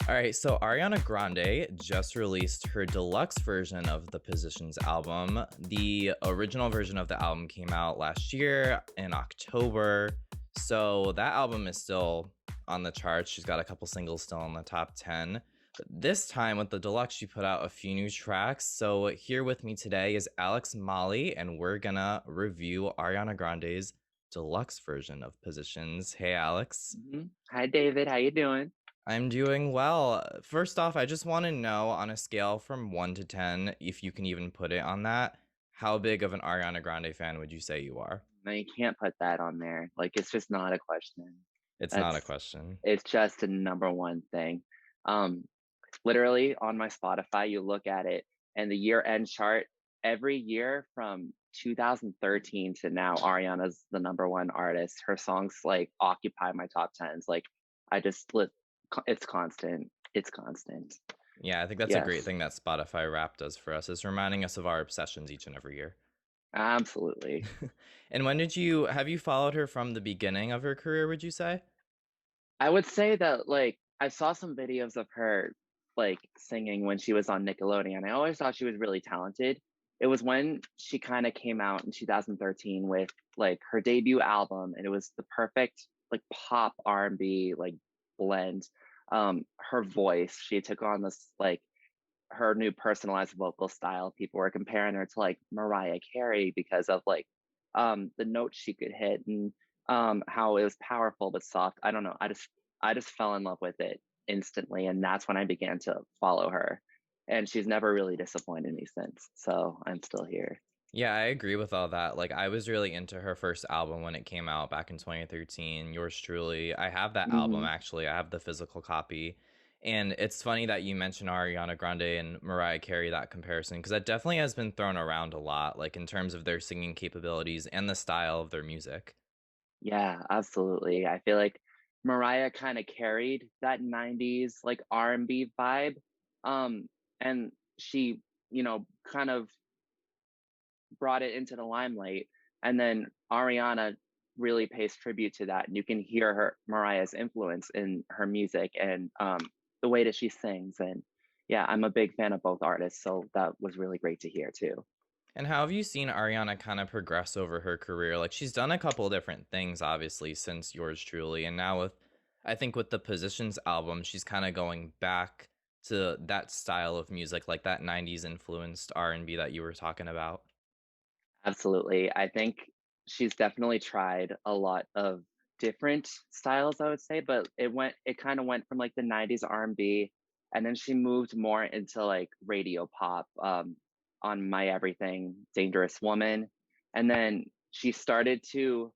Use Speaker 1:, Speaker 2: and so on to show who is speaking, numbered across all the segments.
Speaker 1: All right, so Ariana Grande just released her deluxe version of the Positions album. The original version of the album came out last year in October. So that album is still on the charts. She's got a couple singles still in the top 10. But this time with the deluxe, she put out a few new tracks. So here with me today is Alex Molle, and we're gonna review Ariana Grande's deluxe version of Positions. Hey, Alex.
Speaker 2: Hi, David. How you doing?
Speaker 1: I'm doing well. First off, I just want to know on a scale from 1 to 10, if you can even put it on that, how big of an Ariana Grande fan would you say you are?
Speaker 2: No, you can't put that on there. Like, it's just not a question.
Speaker 1: It's not a
Speaker 2: That's
Speaker 1: question.
Speaker 2: it's just a number one thing. Um, Literally on my Spotify, you look at it and the year-end chart every year from 2013 to now, Ariana's the number one artist. Her songs like occupy my top tens. Like, I just lit. It's constant. It's constant.
Speaker 1: Yeah, I think that's a great
Speaker 2: Yes,
Speaker 1: thing that Spotify Wrap does for us, is reminding us of our obsessions each and every year.
Speaker 2: absolutely.
Speaker 1: And when did you have you followed her from the beginning of her career, would you say?
Speaker 2: I would say that, like, I saw some videos of her, like, singing when she was on Nickelodeon. I always thought she was really talented. It was when she kinda came out in 2013 with, like, her debut album, and it was the perfect, like, pop R&B, like, blend. Her voice, she took on this, like, her new personalized vocal style. People were comparing her to, like, Mariah Carey because of, like, the notes she could hit and, how it was powerful but soft. I don't know, I just fell in love with it instantly, and that's when I began to follow her, and she's never really disappointed me since, so I'm still here.
Speaker 1: Yeah, I agree with all that. Like, I was really into her first album when it came out back in 2013, Yours Truly. I have that album
Speaker 2: Mhm.
Speaker 1: actually. I have the physical copy. And it's funny that you mentioned Ariana Grande and Mariah Carey, that comparison, because that definitely has been thrown around a lot, like in terms of their singing capabilities and the style of their music.
Speaker 2: Yeah, absolutely. I feel like Mariah kinda carried that '90s, like, R&B vibe, and she, kind of brought it into the limelight. And then Ariana really pays tribute to that. And you can hear her Mariah's influence in her music and the way that she sings. And yeah, I'm a big fan of both artists. So that was really great to hear too.
Speaker 1: And how have you seen Ariana kind of progress over her career? Like, she's done a couple different things, obviously, since Yours Truly. And now I think with the Positions album, she's kind of going back to that style of music, like that 90s influenced R&B that you were talking about.
Speaker 2: Absolutely. I think she's definitely tried a lot of different styles, I would say, but it kind of went from like the '90s R&B, and then she moved more into like radio pop on My Everything, Dangerous Woman. And then she started to,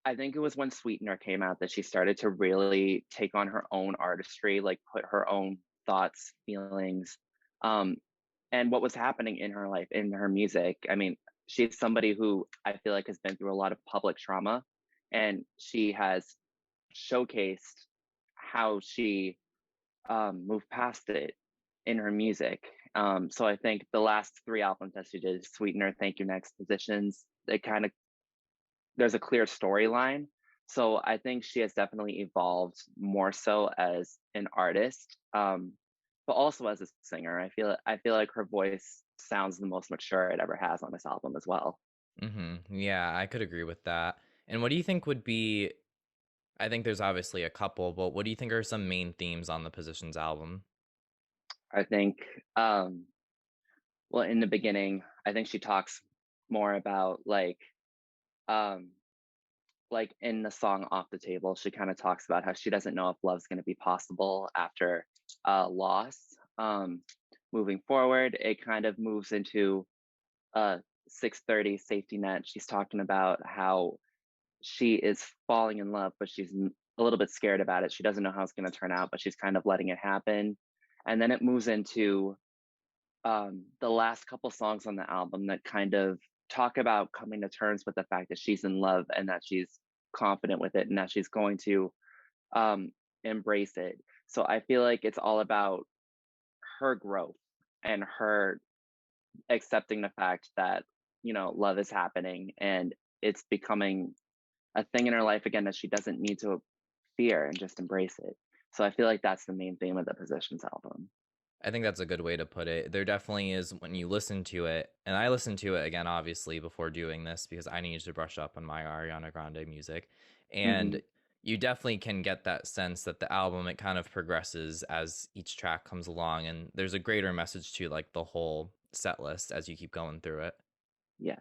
Speaker 2: I think it was when Sweetener came out that she started to really take on her own artistry, like put her own thoughts, feelings, um, and what was happening in her life, in her music. I mean, she's somebody who I feel like has been through a lot of public trauma, and she has showcased how she moved past it in her music. So I think the last three albums that she did, Sweetener, Thank You Next, Positions, it kind of there's a clear storyline. So I think she has definitely evolved more so as an artist, but also as a singer. I feel like her voice sounds the most mature it ever has on this album as well.
Speaker 1: Yeah, I could agree with that. And what do you think would be, I think there's obviously a couple, but what do you think are some main themes on the Positions album?
Speaker 2: I think, um, well, in the beginning, I think she talks more about um, like in the song Off the Table, she kind of talks about how she doesn't know if love's going to be possible after loss. Moving forward, it kind of moves into 6:30 safety net. She's talking about how she is falling in love, but she's a little bit scared about it. She doesn't know how it's going to turn out, but she's kind of letting it happen. And then it moves into the last couple songs on the album that kind of talk about coming to terms with the fact that she's in love and that she's confident with it and that she's going to um, embrace it. So I feel like it's all about her growth and her accepting the fact that love is happening and it's becoming a thing in her life again that she doesn't need to fear and just embrace it. So I feel like that's the main theme of the Positions album.
Speaker 1: I think that's a good way to put it. There definitely is when you listen to it, and I listened to it again, obviously, before doing this because I needed to brush up on my Ariana Grande music. And
Speaker 2: Mhm.
Speaker 1: you definitely can get that sense that the album, it kind of progresses as each track comes along, and there's a greater message to like the whole set list as you keep going through it.
Speaker 2: Yeah,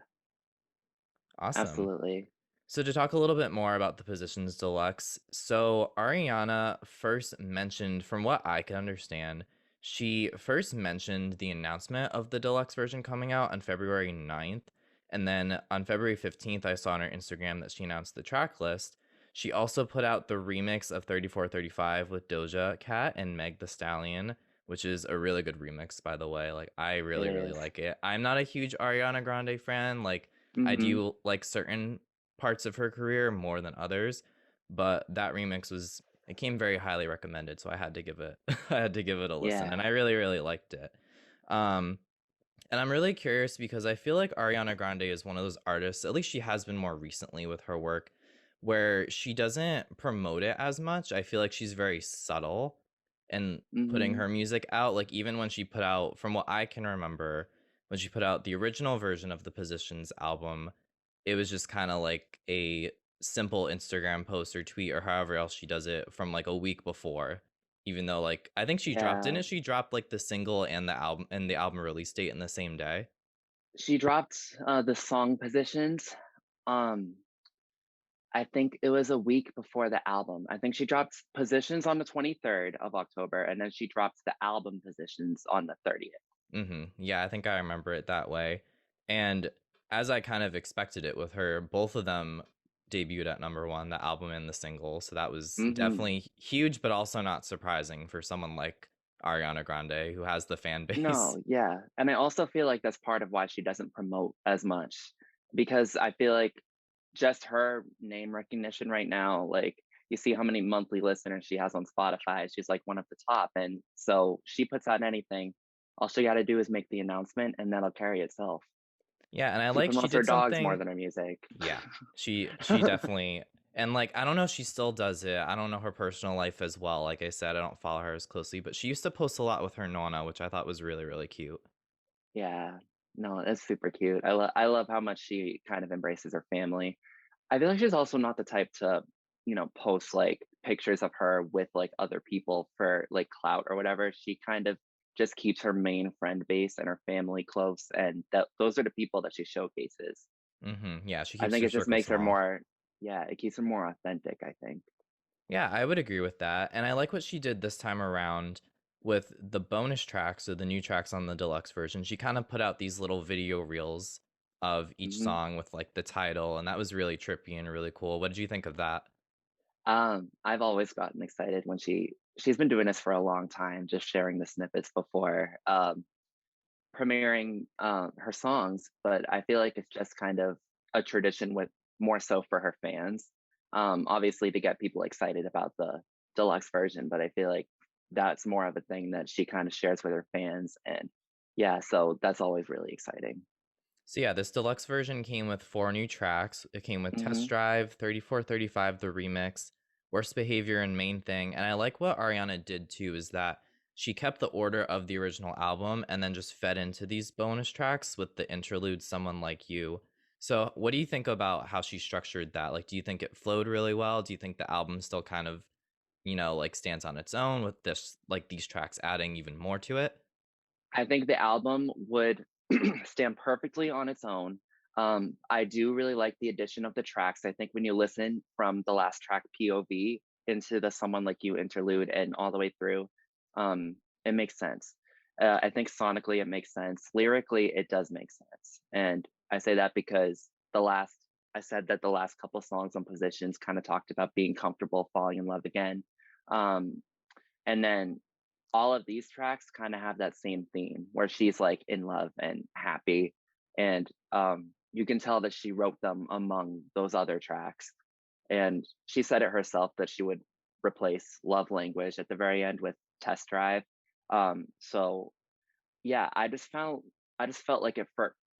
Speaker 1: Awesome.
Speaker 2: absolutely.
Speaker 1: So to talk a little bit more about the Positions Deluxe, so Ariana first mentioned, from what I can understand, she first mentioned the announcement of the deluxe version coming out on February 9th. And then on February 15th, I saw on her Instagram that she announced the track list. She also put out the remix of 3435 with Doja Cat and Meg the Stallion, which is a really good remix, by the way. Like, I
Speaker 2: It
Speaker 1: really, really
Speaker 2: is.
Speaker 1: like it. I'm not a huge Ariana Grande fan. Like, I
Speaker 2: Mhm.
Speaker 1: do like certain parts of her career more than others, but that remix was it came very highly recommended, so I had to give it I had to give it a listen, and
Speaker 2: Yeah.
Speaker 1: I really really liked it. Um and I'm really curious because I feel like Ariana Grande is one of those artists, at least she has been more recently with her work, where she doesn't promote it as much. I feel like she's very subtle in putting
Speaker 2: Mhm.
Speaker 1: her music out. Like even when she put out, from what I can remember, when she put out the original version of the Positions album, it was just kind of like a simple Instagram post or tweet or however else she does it from like a week before. Even though like I think she dropped
Speaker 2: Yeah.
Speaker 1: didn't she drop like the single and the album release date in the same day?
Speaker 2: She dropped, the song Positions, um, I think it was a week before the album. I think she dropped Positions on the 23rd of October, and then she dropped the album Positions on the 30th.
Speaker 1: Yeah, I think I remember it that way. And as I kind of expected it with her, both of them debuted at number one, the album and the single. So that was
Speaker 2: Mhm.
Speaker 1: definitely huge, but also not surprising for someone like Ariana Grande, who has the fan base.
Speaker 2: No, yeah, and I also feel like that's part of why she doesn't promote as much, because I feel like just her name recognition right now, like, you see how many monthly listeners she has on Spotify, she's, like, one of the top, and so she puts out anything, all she gotta do is make the announcement, and that'll carry itself.
Speaker 1: Yeah, and I
Speaker 2: She
Speaker 1: like she
Speaker 2: promotes her
Speaker 1: did
Speaker 2: dogs more
Speaker 1: something.
Speaker 2: than her music.
Speaker 1: Yeah. She definitely, and like I don't know if she still does it. I don't know her personal life as well. Like I said, I don't follow her as closely, but she used to post a lot with her nonna, which I thought was really really cute.
Speaker 2: Yeah. No, it's super cute. I love how much she kind of embraces her family. I feel like she's also not the type to, post like pictures of her with like other people for like clout or whatever. She kind of just keeps her main friend base and her family close, and that those are the people that she showcases.
Speaker 1: Yeah, she
Speaker 2: I
Speaker 1: keeps
Speaker 2: think
Speaker 1: her
Speaker 2: it just
Speaker 1: circle
Speaker 2: makes her
Speaker 1: small.
Speaker 2: more, yeah, it keeps her more authentic, I think.
Speaker 1: Yeah, I would agree with that. And I like what she did this time around with the bonus tracks or the new tracks on the deluxe version. She kind of put out these little video reels of each
Speaker 2: hmm
Speaker 1: song with like the title, and that was really trippy and really cool. What did you think of that?
Speaker 2: I've always gotten excited when she's been doing this for a long time, just sharing the snippets before. Premiering, her songs, but I feel like it's just kind of a tradition with more so for her fans. Obviously to get people excited about the deluxe version, but I feel like that's more of a thing that she kind of shares with her fans. And yeah, so that's always really exciting.
Speaker 1: So yeah, this deluxe version came with four new tracks. It came with Test
Speaker 2: hmm
Speaker 1: Drive, 3435, the remix, Worst Behavior, and Main Thing. And I like what Ariana did too, is that she kept the order of the original album and then just fed into these bonus tracks with the interlude Someone Like You. So what do you think about how she structured that? Like, do you think it flowed really well? Do you think the album still kind of, like stands on its own with this, like these tracks adding even more to it?
Speaker 2: I think the album would stand perfectly on its own. I do really like the addition of the tracks. I think when you listen from the last track POV into the Someone Like You interlude and all the way through, it makes sense. I think sonically it makes sense. Lyrically, it does make sense. And I say that because I said that the last couple songs on Positions kind of talked about being comfortable falling in love again. Um, and then all of these tracks kind of have that same theme where she's like in love and happy. And you can tell that she wrote them among those other tracks. And she said it herself that she would replace Love Language at the very end with Test Drive. So yeah, I just felt like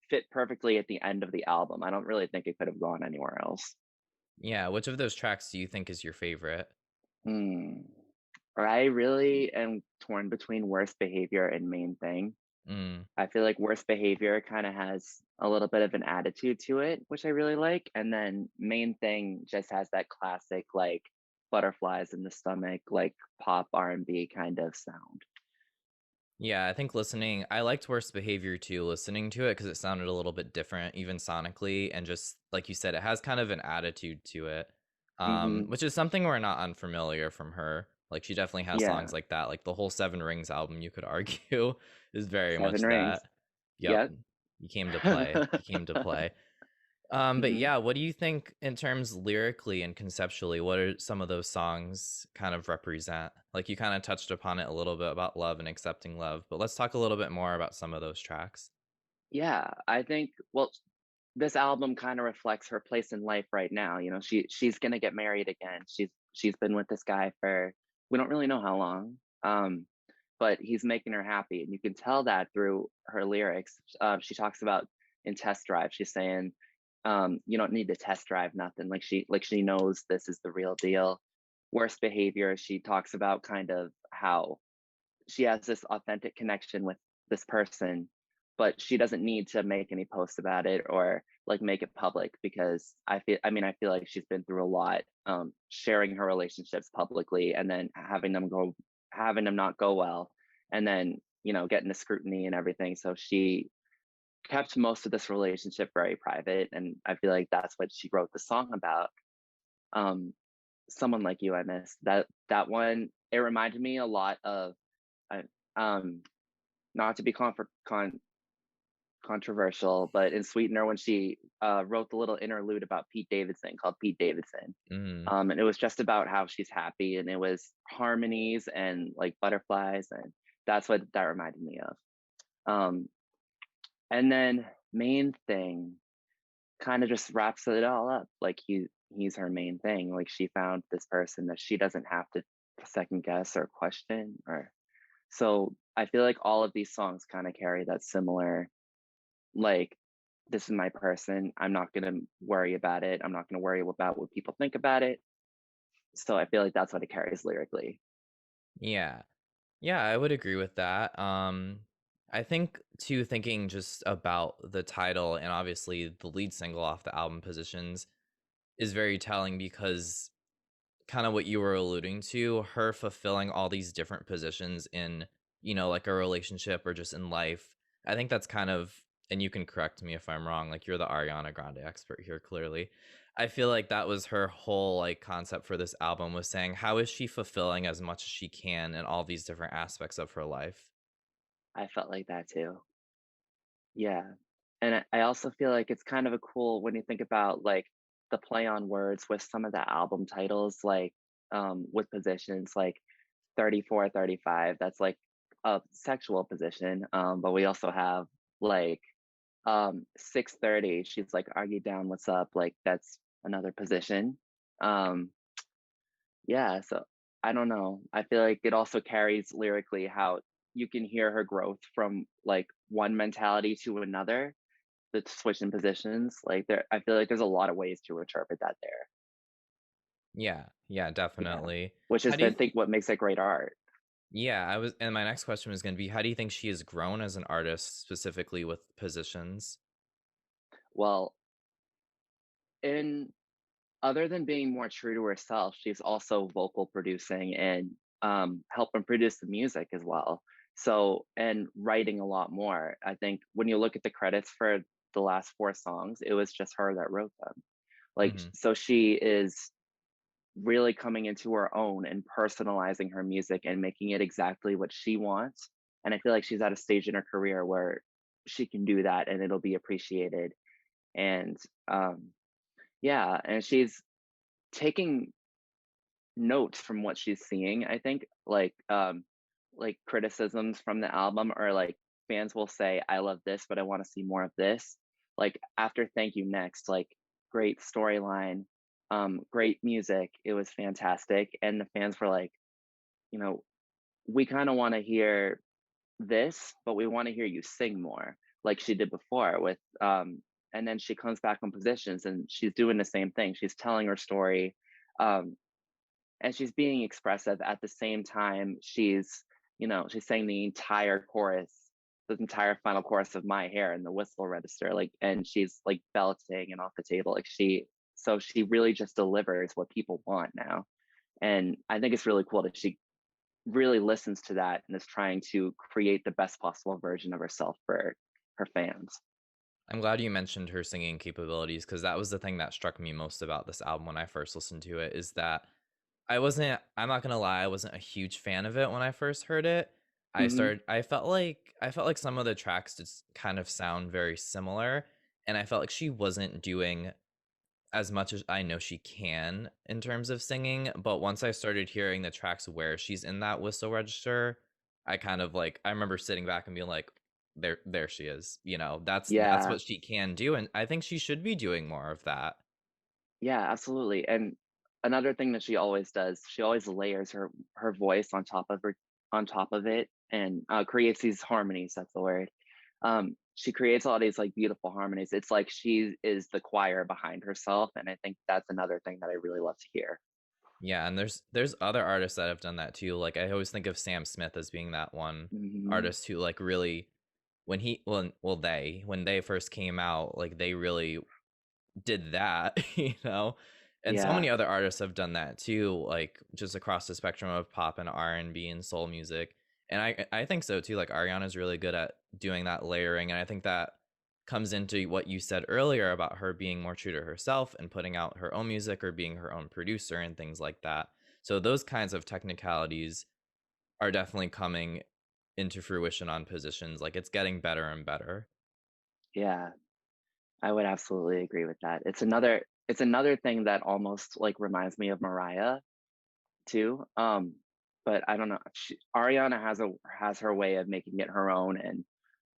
Speaker 2: fit perfectly at the end of the album. I don't really think it could have gone anywhere else.
Speaker 1: Yeah, which of those tracks do you think is your favorite?
Speaker 2: Hmm. Or I really am torn between worst behavior and main thing.
Speaker 1: Mm.
Speaker 2: I feel like worst behavior kind of has a little bit of an attitude to it, which I really like. And then main thing just has that classic like butterflies in the stomach, like pop R&B kind of sound.
Speaker 1: Yeah, I think I liked Worst Behavior too, listening to it because it sounded a little bit different, even sonically, and just like you said, it has kind of an attitude to it,
Speaker 2: Hmm.
Speaker 1: which is something we're not unfamiliar from her. Like she definitely has
Speaker 2: Yeah,
Speaker 1: songs like that. Like the whole Seven Rings album, you could argue, is very
Speaker 2: Seven
Speaker 1: much that.
Speaker 2: Rings.
Speaker 1: Yep,
Speaker 2: Yep.
Speaker 1: you came to play. You came to play. But
Speaker 2: Hmm.
Speaker 1: yeah, what do you think in terms lyrically and conceptually? What are some of those songs kind of represent? Like you kind of touched upon it a little bit about love and accepting love, but let's talk a little bit more about some of those tracks.
Speaker 2: Yeah, I think well, this album kind of reflects her place in life right now. You know, she's gonna get married again. She's been with this guy for we don't really know how long. But he's making her happy, and you can tell that through her lyrics. She talks about in test drive. She's saying, "You don't need to test drive nothing." Like she knows this is the real deal. Worst behavior. She talks about kind of how she has this authentic connection with this person, but she doesn't need to make any posts about it or like make it public because I feel like she's been through a lot, sharing her relationships publicly and then having them not go well, and then getting the scrutiny and everything. So she kept most of this relationship very private, and I feel like that's what she wrote the song about. Um, Someone like you, I miss that one. It reminded me a lot of I, um not to be controversial, but in Sweetener, when she wrote the little interlude about Pete Davidson called Pete Davidson,
Speaker 1: Mm.
Speaker 2: and it was just about how she's happy, and it was harmonies and like butterflies, and that's what that reminded me of. Um, and then main thing kind of just wraps it all up. Like he's her main thing. Like she found this person that she doesn't have to second guess or question or so I feel like all of these songs kind of carry that similar, like, this is my person. I'm not going to worry about it. I'm not going to worry about what people think about it. So I feel like that's what it carries lyrically.
Speaker 1: Yeah. Yeah, I would agree with that. I think too, thinking just about the title and obviously the lead single off the album Positions is very telling because kind of what you were alluding to, her fulfilling all these different positions in, like a relationship or just in life. I think that's kind of, and you can correct me if I'm wrong, like you're the Ariana Grande expert here, clearly. I feel like that was her whole like concept for this album was saying, how is she fulfilling as much as she can in all these different aspects of her life?
Speaker 2: I felt like that too. Yeah. And I also feel like it's kind of a cool when you think about like the play on words with some of the album titles, like with positions like 34, 35. That's like a sexual position. But we also have like 6:30. She's like, "Are you down? What's up?" Like that's another position. Um, yeah, so I don't know. I feel like it also carries lyrically how you can hear her growth from like one mentality to another, the switch in positions. Like there I feel like there's a lot of ways to interpret that there.
Speaker 1: Yeah, yeah,
Speaker 2: Yeah.
Speaker 1: definitely.
Speaker 2: Which
Speaker 1: How
Speaker 2: is
Speaker 1: do you
Speaker 2: I think what makes it great art.
Speaker 1: Yeah, and my next question was going to be, how do you think she has grown as an artist, specifically with positions?
Speaker 2: Well, in other than being more true to herself, she's also vocal producing and helping produce the music as well. So, and writing a lot more. I think when you look at the credits for the last four songs, it was just her that wrote them. Like,
Speaker 1: Hmm.
Speaker 2: so she is really coming into her own and personalizing her music and making it exactly what she wants. And I feel like she's at a stage in her career where she can do that and it'll be appreciated. And yeah, and she's taking notes from what she's seeing, I think, like criticisms from the album or like fans will say, "I love this, but I wanna see more of this." Like, after Thank You Next, like, great storyline, great music, it was fantastic, and the fans were like, you know, "We kinda wanna hear this, but we wanna hear you sing more," like she did before with, and then she comes back on Positions, and she's doing the same thing, she's telling her story, um, and she's being expressive at the same time she's saying the entire chorus, the entire final chorus of My Hair and the whistle register, like, and she's like belting and off the table, like she really just delivers what people want now. And I think it's really cool that she really listens to that and is trying to create the best possible version of herself for her fans.
Speaker 1: I'm glad you mentioned her singing capabilities because that was the thing that struck me most about this album when I first listened to it is that I'm not gonna lie, I wasn't a huge fan of it when I first heard it.
Speaker 2: Hmm.
Speaker 1: I felt like some of the tracks just kind of sound very similar, and I felt like she wasn't doing as much as I know she can in terms of singing, but once I started hearing the tracks where she's in that whistle register, I kind of like I remember sitting back and being like, there she is. You know, that's
Speaker 2: Yeah,
Speaker 1: what she can do, and I think she should be doing more of that.
Speaker 2: yeah, absolutely. And another thing that she always does, she always layers her voice on top of it, and creates these harmonies. That's the word. She creates all these like beautiful harmonies. It's like she is the choir behind herself, and I think that's another thing that I really love to hear.
Speaker 1: Yeah, and there's other artists that have done that too. Like I always think of Sam Smith as being that one
Speaker 2: Hmm.
Speaker 1: artist who like really when they first came out, like they really did that, you know? And so
Speaker 2: Yeah,
Speaker 1: many other artists have done that too, like just across the spectrum of pop and R&B and soul music. And I think so too. Like Ariana's really good at doing that layering, and I think that comes into what you said earlier about her being more true to herself and putting out her own music or being her own producer and things like that. So those kinds of technicalities are definitely coming into fruition on positions. Like it's getting better and better.
Speaker 2: yeah, I would absolutely agree with that. It's another thing that almost like reminds me of Mariah too. But I don't know. Ariana has her way of making it her own, and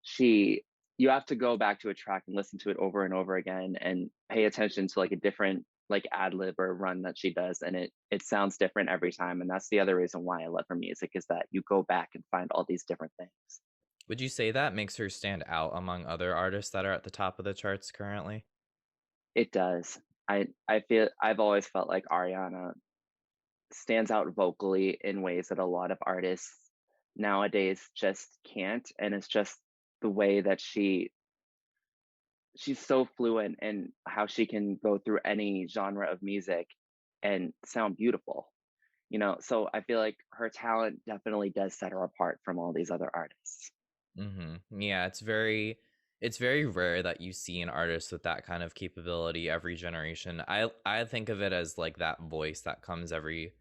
Speaker 2: she you have to go back to a track and listen to it over and over again and pay attention to like a different like ad lib or run that she does, and it sounds different every time. And that's the other reason why I love her music is that you go back and find all these different things.
Speaker 1: Would you say that makes her stand out among other artists that are at the top of the charts currently?
Speaker 2: It does. I feel I've always felt like Ariana stands out vocally in ways that a lot of artists nowadays just can't, and it's just the way that she's so fluent in how she can go through any genre of music and sound beautiful, so I feel like her talent definitely does set her apart from all these other artists.
Speaker 1: Yeah, it's very rare that you see an artist with that kind of capability every generation. I think of it as like that voice that comes every,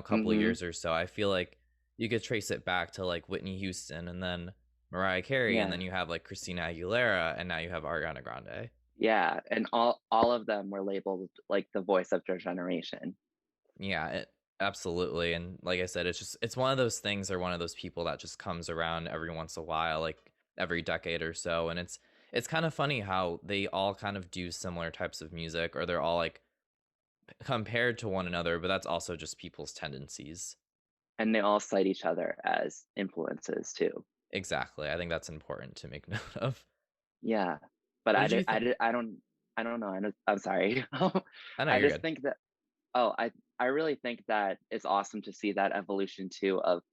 Speaker 1: couple of
Speaker 2: Hmm.
Speaker 1: years or so. I feel like you could trace it back to like Whitney Houston and then Mariah Carey and
Speaker 2: Yeah,
Speaker 1: then you have like Christina Aguilera and now you have Ariana Grande.
Speaker 2: yeah, and all of them were labeled like the voice of their generation.
Speaker 1: Yeah, absolutely. And like I said, it's one of those things or one of those people that just comes around every once in a while, like every decade or so. And it's kind of funny how they all kind of do similar types of music or they're all like compared to one another, but that's also just people's tendencies.
Speaker 2: And they all cite each other as influences too.
Speaker 1: Exactly. I think that's important to make note of.
Speaker 2: Yeah, but
Speaker 1: What
Speaker 2: I
Speaker 1: did
Speaker 2: did
Speaker 1: you
Speaker 2: I
Speaker 1: think?
Speaker 2: did I don't know, I'm sorry.
Speaker 1: I know
Speaker 2: I
Speaker 1: you're
Speaker 2: just
Speaker 1: good.
Speaker 2: think that oh, I really think that it's awesome to see that evolution too of,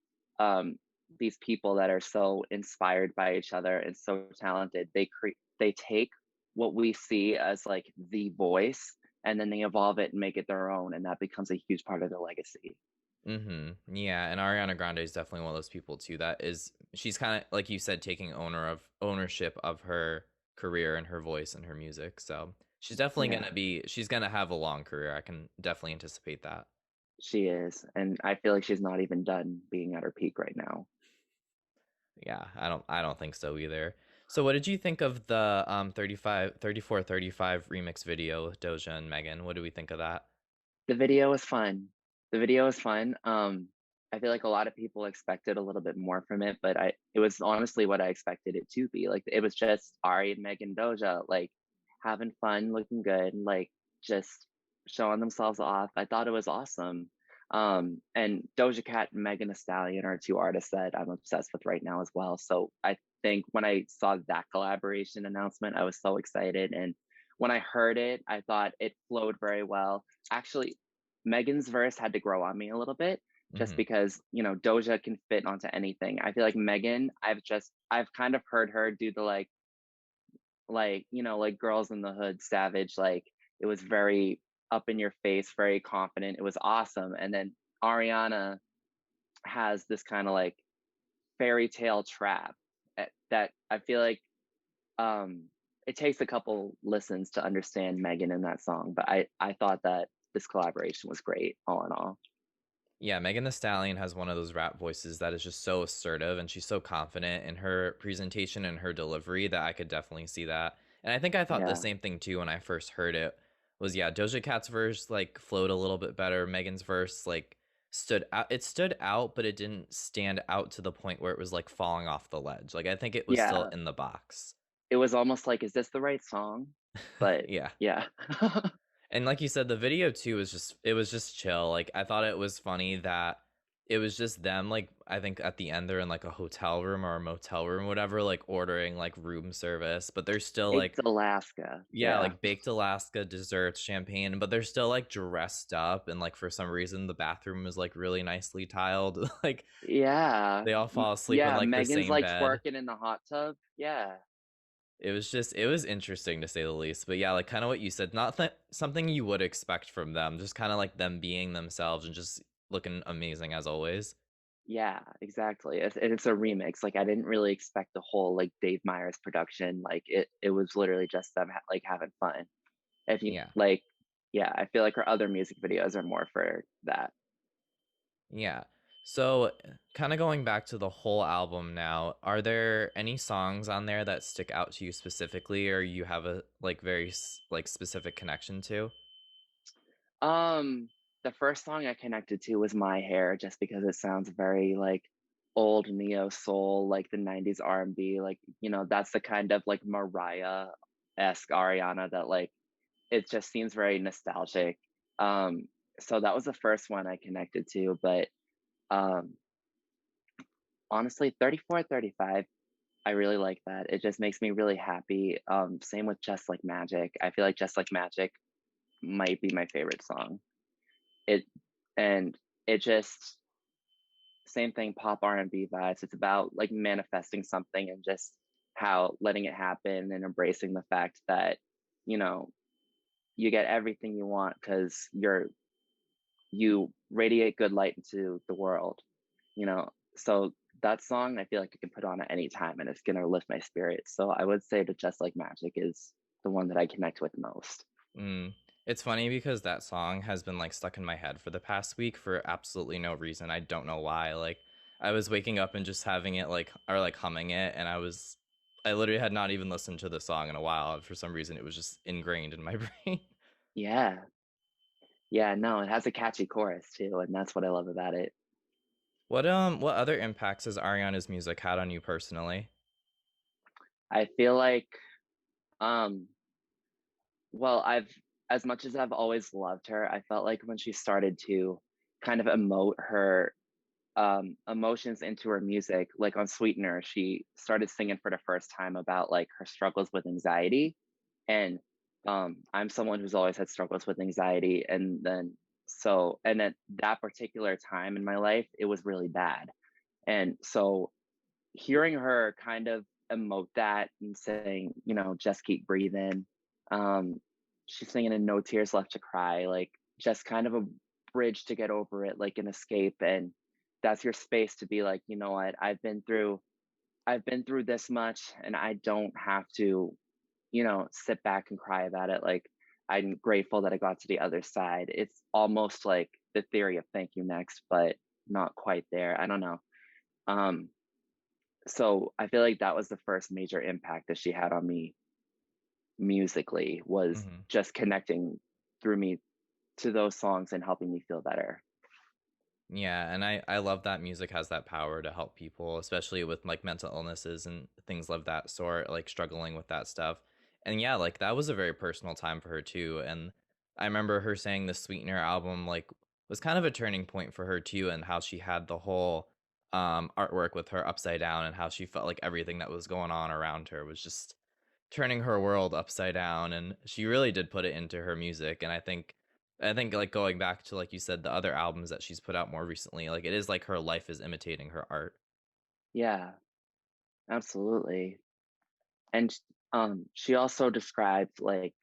Speaker 2: um, these people that are so inspired by each other and so talented. They take what we see as, like, the voice, and then they evolve it and make it their own, and that becomes a huge part of their legacy.
Speaker 1: Yeah, and Ariana Grande is definitely one of those people too that is she's kind of like you said taking ownership of her career and her voice and her music. So,
Speaker 2: Yeah,
Speaker 1: she's going to have a long career. I can definitely anticipate that.
Speaker 2: she is, and I feel like she's not even done being at her peak right now.
Speaker 1: Yeah, I don't think so either. So, what did you think of the 3435 remix video with Doja and Megan? What do we think of that?
Speaker 2: The video was fun. The video was fun. I feel like a lot of people expected a little bit more from it, but it was honestly what I expected it to be. Like it was just Ari and Megan Doja, like having fun, looking good, like just showing themselves off. I thought it was awesome. And Doja Cat and Megan Thee Stallion are two artists that I'm obsessed with right now as well. So I think when I saw that collaboration announcement, I was so excited. And when I heard it, I thought it flowed very well. Actually, Megan's verse had to grow on me a little bit just
Speaker 1: Hmm.
Speaker 2: because, Doja can fit onto anything. I feel like Megan, I've kind of heard her do the like Girls in the Hood savage, like it was very up in your face, very confident. It was awesome. And then Ariana has this kind of like fairy tale trap that I feel like um it takes a couple listens to understand Megan in that song, but I thought that this collaboration was great all in all.
Speaker 1: Yeah, Megan the Stallion has one of those rap voices that is just so assertive and she's so confident in her presentation and her delivery that I could definitely see that. And I think I thought the
Speaker 2: Yeah.
Speaker 1: same thing too when I first heard it was yeah, Doja Cat's verse like flowed a little bit better. Megan's verse like stood out. It stood out, but it didn't stand out to the point where it was like falling off the ledge. Like I think it was still
Speaker 2: Yeah.
Speaker 1: in the box.
Speaker 2: It was almost like, is this the right song? But
Speaker 1: Yeah.
Speaker 2: yeah.
Speaker 1: And like you said, the video too was just it was just chill. Like I thought it was funny that it was just them like I think at the end they're in like a hotel room or a motel room, whatever, like ordering like room service, but they're still like
Speaker 2: Baked Alaska.
Speaker 1: yeah,
Speaker 2: Yeah.
Speaker 1: like baked Alaska desserts, champagne, but they're still like dressed up and like for some reason the bathroom is like really nicely tiled. Like
Speaker 2: Yeah.
Speaker 1: they all fall asleep in
Speaker 2: Yeah,
Speaker 1: like the
Speaker 2: Megan's
Speaker 1: same
Speaker 2: like
Speaker 1: bed.
Speaker 2: twerking in the hot tub. Yeah.
Speaker 1: It was just it was interesting to say the least. But yeah, like kind of what you said, not something you would expect from them, just kind of like them being themselves and just looking amazing as always.
Speaker 2: Yeah, exactly. It's a remix. Like I didn't really expect the whole like Dave Meyers production. Like it was literally just them like having fun. If you
Speaker 1: Yeah.
Speaker 2: like, yeah, I feel like her other music videos are more for that.
Speaker 1: Yeah. So, kind of going back to the whole album now, are there any songs on there that stick out to you specifically or you have a like very like specific connection to?
Speaker 2: Um, the first song I connected to was My Hair, just because it sounds very like old neo soul, like the 90s R&B. Like, that's the kind of like Mariah-esque Ariana that like it just seems very nostalgic. Um, so that was the first one I connected to, but um honestly, 34, 35, I really like that. It just makes me really happy. Same with Just Like Magic. I feel like Just Like Magic might be my favorite song. It and it just same thing, pop R&B vibes. It's about like manifesting something and just how letting it happen and embracing the fact that, you know, you get everything you want because you radiate good light into the world, you know. So that song I feel like I can put on at any time and it's gonna lift my spirits. So I would say that Just Like Magic is the one that I connect with most.
Speaker 1: Mm. It's funny because that song has been like stuck in my head for the past week for absolutely no reason. I don't know why. Like I was waking up and just having it like or like humming it and I literally had not even listened to the song in a while. For some reason it was just ingrained in my brain.
Speaker 2: Yeah. Yeah, no, it has a catchy chorus too, and that's what I love about it.
Speaker 1: What other impacts has Ariana's music had on you personally?
Speaker 2: I feel like um well, as much as I've always loved her, I felt like when she started to kind of emote her emotions into her music, like on Sweetener, she started singing for the first time about like her struggles with anxiety. And I'm someone who's always had struggles with anxiety. And then and at that particular time in my life, it was really bad. And so hearing her kind of emote that and saying, just keep breathing. Um, she's singing in No Tears Left to Cry, like just kind of a bridge to get over it, like an escape. And that's your space to be like, you know what, I've been through this much and I don't have to, sit back and cry about it. Like I'm grateful that I got to the other side. It's almost like the theory of thank you next, but not quite there. I don't know. Um, so I feel like that was the first major impact that she had on me musically was
Speaker 1: Mhm.
Speaker 2: just connecting through me to those songs and helping me feel better.
Speaker 1: Yeah, and I love that music has that power to help people, especially with like mental illnesses and things of that sort, like struggling with that stuff. And yeah, like that was a very personal time for her too. And I remember her saying the Sweetener album like was kind of a turning point for her too, and how she had the whole artwork with her upside down and how she felt like everything that was going on around her was just turning her world upside down. And she really did put it into her music. And I think I think like going back to like you said the other albums that she's put out more recently, like it is like her life is imitating her art.
Speaker 2: Yeah, absolutely. And she also described like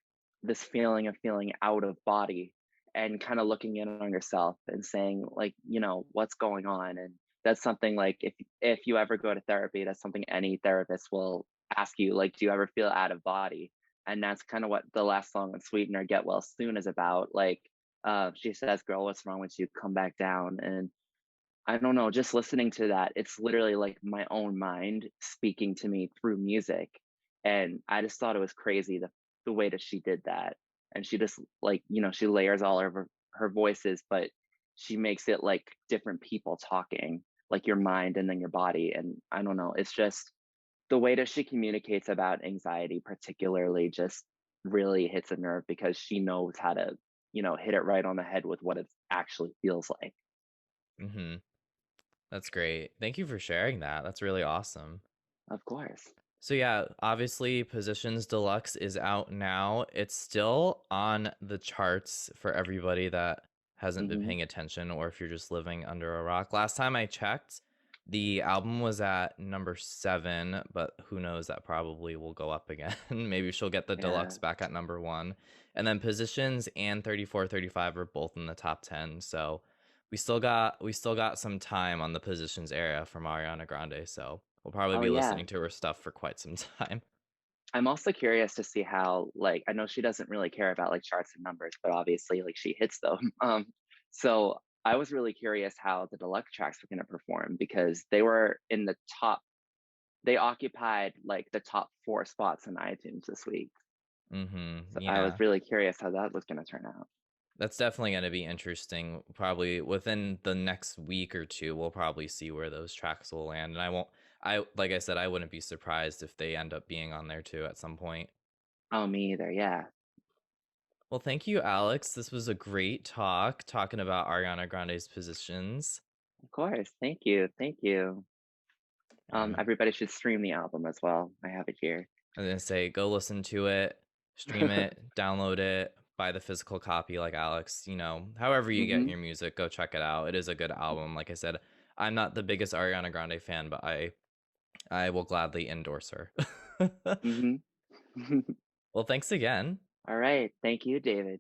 Speaker 2: this feeling of feeling out of body and kind of looking in on yourself and saying like, what's going on. And that's something like if you ever go to therapy, that's something any therapist will ask you, like, do you ever feel out of body? And that's kind of what the last song on Sweetener, Get Well Soon, is about. Like, she says, girl, what's wrong with you, come back down. And I don't know, just listening to that, it's literally like my own mind speaking to me through music. And I just thought it was crazy the way that she did that. And she just like, she layers all of her voices, but she makes it like different people talking, like your mind and then your body. And I don't know, it's just the way that she communicates about anxiety, particularly, just really hits a nerve because she knows how to, hit it right on the head with what it actually feels like.
Speaker 1: Mhm. That's great. Thank you for sharing that. That's really awesome.
Speaker 2: Of course.
Speaker 1: So yeah, obviously Positions Deluxe is out now. It's still on the charts for everybody that hasn't been
Speaker 2: Hmm.
Speaker 1: paying attention or if you're just living under a rock. Last time I checked, the album was at number 7, but who knows, that probably will go up again. Maybe she'll get the
Speaker 2: Yeah.
Speaker 1: deluxe back at number 1. And then Positions and 3435 are both in the top 10. So we still got some time on the Positions era from Ariana Grande, so we'll probably
Speaker 2: Oh,
Speaker 1: be
Speaker 2: yeah.
Speaker 1: listening to her stuff for quite some time.
Speaker 2: I'm also curious to see how, like, I know she doesn't really care about like charts and numbers, but obviously, like, she hits them. So I was really curious how the deluxe tracks were going to perform because they were in the top, they occupied like the top four spots in iTunes this week. So I was
Speaker 1: Yeah.
Speaker 2: really curious how that was going to turn out.
Speaker 1: That's definitely going to be interesting. Probably within the next week or two, we'll probably see where those tracks will land. And like I said, I wouldn't be surprised if they end up being on there too at some point.
Speaker 2: Oh, me either. Yeah.
Speaker 1: Well, thank you, Alex. This was a great talk talking about Ariana Grande's positions.
Speaker 2: Of course. Thank you. Thank you.
Speaker 1: And
Speaker 2: Everybody should stream the album as well. I have it here.
Speaker 1: I'm going to say go listen to it, stream it, download it, buy the physical copy like Alex, however you get
Speaker 2: Hmm.
Speaker 1: your music, go check it out. It is a good album. Like I said, I'm not the biggest Ariana Grande fan, but I will gladly endorse her.
Speaker 2: Hmm.
Speaker 1: Well, thanks again.
Speaker 2: All right. Thank you, David.